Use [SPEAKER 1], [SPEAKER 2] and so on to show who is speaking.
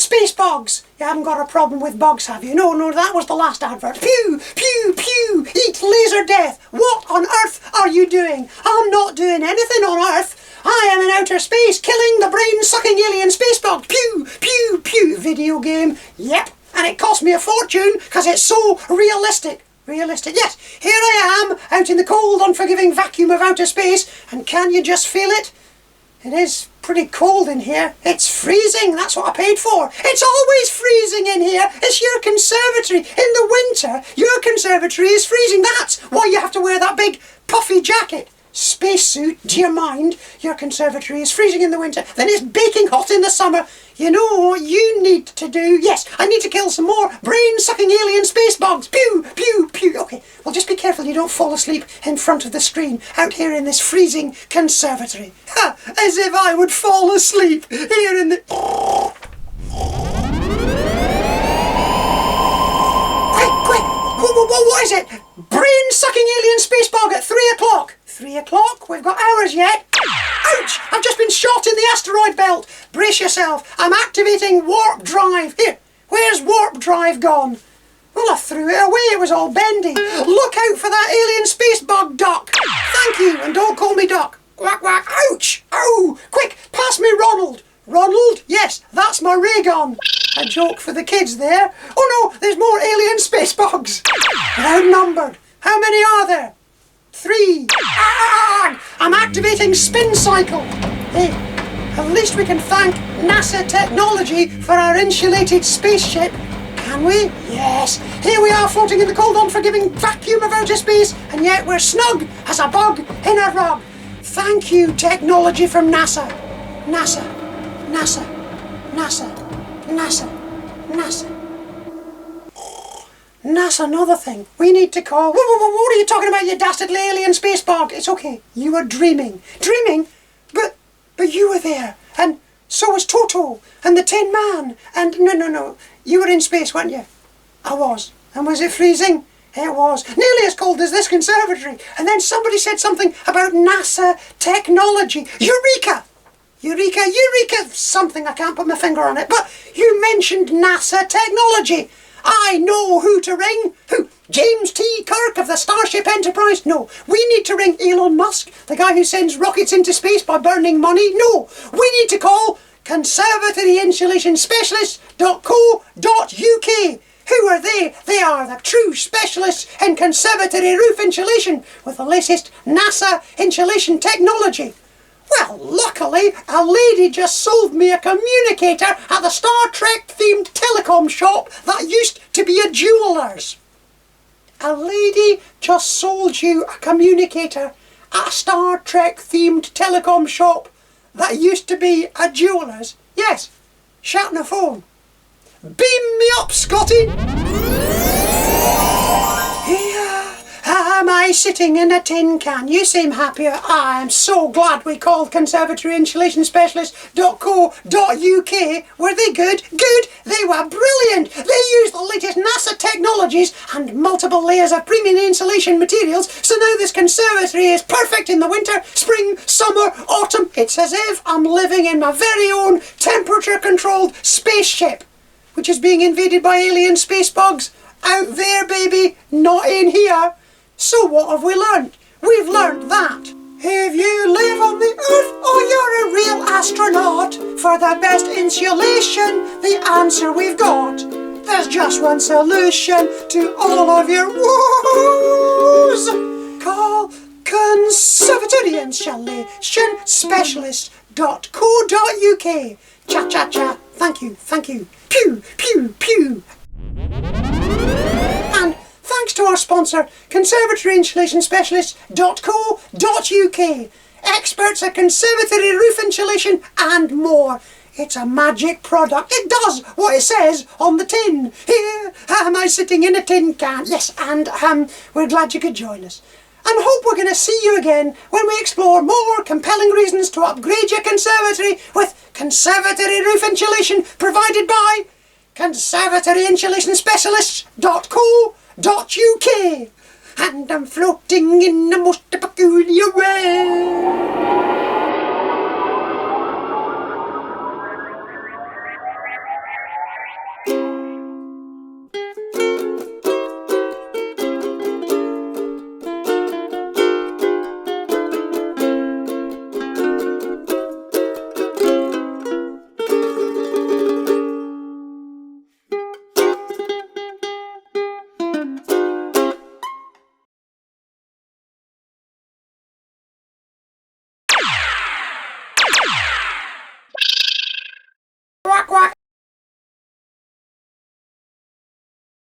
[SPEAKER 1] space bugs. You haven't got a problem with bugs, have you? No, that was the last advert. Pew, pew, pew, eat laser death. What on earth are you doing? I'm not doing anything on Earth. I am in outer space killing the brain-sucking alien space bug. Pew, pew, pew. Video game. Yep. And it cost me a fortune because it's so realistic. Realistic, yes. Here I am, out in the cold, unforgiving vacuum of outer space, and can you just feel it? It is pretty cold in here. It's freezing, that's what I paid for. It's always freezing in here. It's your conservatory. In the winter, your conservatory is freezing. That's why you have to wear that big puffy jacket. Spacesuit, do you mind? Your conservatory is freezing in the winter, then it's baking hot in the summer. You know what you need to do? Yes, I need to kill some more brain-sucking alien space bugs. Pew, pew, pew. Okay, well just be careful you don't fall asleep in front of the screen out here in this freezing conservatory. Ha! As if I would fall asleep here in the... Quick! What is it? Brain-sucking alien space bug at 3 o'clock. 3 o'clock? We've got hours yet. Ouch! I've just been shot in the asteroid belt. Brace yourself. I'm activating warp drive. Here, where's warp drive gone? Well, I threw it away. It was all bendy. Look out for that alien space bug, Duck. Thank you, and don't call me Duck. Quack, quack. Ouch! Ow! Quick, pass me Ronald. Ronald? Yes, that's my ray gun. A joke for the kids there. Oh no, there's more alien space bugs. They're outnumbered. How many are there? 3. I'm activating spin cycle. Hey, at least we can thank NASA technology for our insulated spaceship. Can we? Yes. Here we are floating in the cold, unforgiving vacuum of outer space, and yet we're snug as a bug in a rug. Thank you, technology from NASA. NASA. NASA. NASA. NASA. NASA. NASA, another thing. We need to call... What are you talking about, you dastardly alien space bug? It's okay. You were dreaming. Dreaming? But you were there. And so was Toto. And the Tin Man. And no. You were in space, weren't you? I was. And was it freezing? It was. Nearly as cold as this conservatory. And then somebody said something about NASA technology. Eureka! Eureka something. I can't put my finger on it. But you mentioned NASA technology. I know who to ring. Who? James T. Kirk of the Starship Enterprise? No. We need to ring Elon Musk, the guy who sends rockets into space by burning money? No. We need to call Conservatory Insulation Specialist.co.uk. Who are they? They are the true specialists in conservatory roof insulation with the latest NASA insulation technology. Well, luckily, a lady just sold me a communicator at the Star Trek-themed telecom shop that used to be a jeweller's. A lady just sold you a communicator at a Star Trek-themed telecom shop that used to be a jeweller's? Yes, Shatner phone. Beam me up, Scotty! Here am I sitting in a tin can. You seem happier. I'm so glad we called Conservatory Insulation Specialist.co.uk. Were they good? Good! They were brilliant! They used the latest NASA technologies and multiple layers of premium insulation materials, so now this conservatory is perfect in the winter, spring, summer, autumn. It's as if I'm living in my very own temperature-controlled spaceship, which is being invaded by alien space bugs. Out there, baby, not in here. So what have we learned? We've learned that if you live on the Earth or you're a real astronaut, for the best insulation, the answer we've got. There's just one solution to all of your woes. Call Conservatory Insulation Specialist.co.uk. Cha-cha-cha. Thank you. Pew, pew, pew. And thanks to our sponsor, Conservatory Insulation Specialist.co.uk. Experts at conservatory roof insulation and more. It's a magic product. It does what it says on the tin. Here am I sitting in a tin can. Yes, and we're glad you could join us. And hope we're going to see you again when we explore more compelling reasons to upgrade your conservatory with conservatory roof insulation provided by Conservatory Insulation Specialists.co.uk. And I'm floating in a most peculiar way.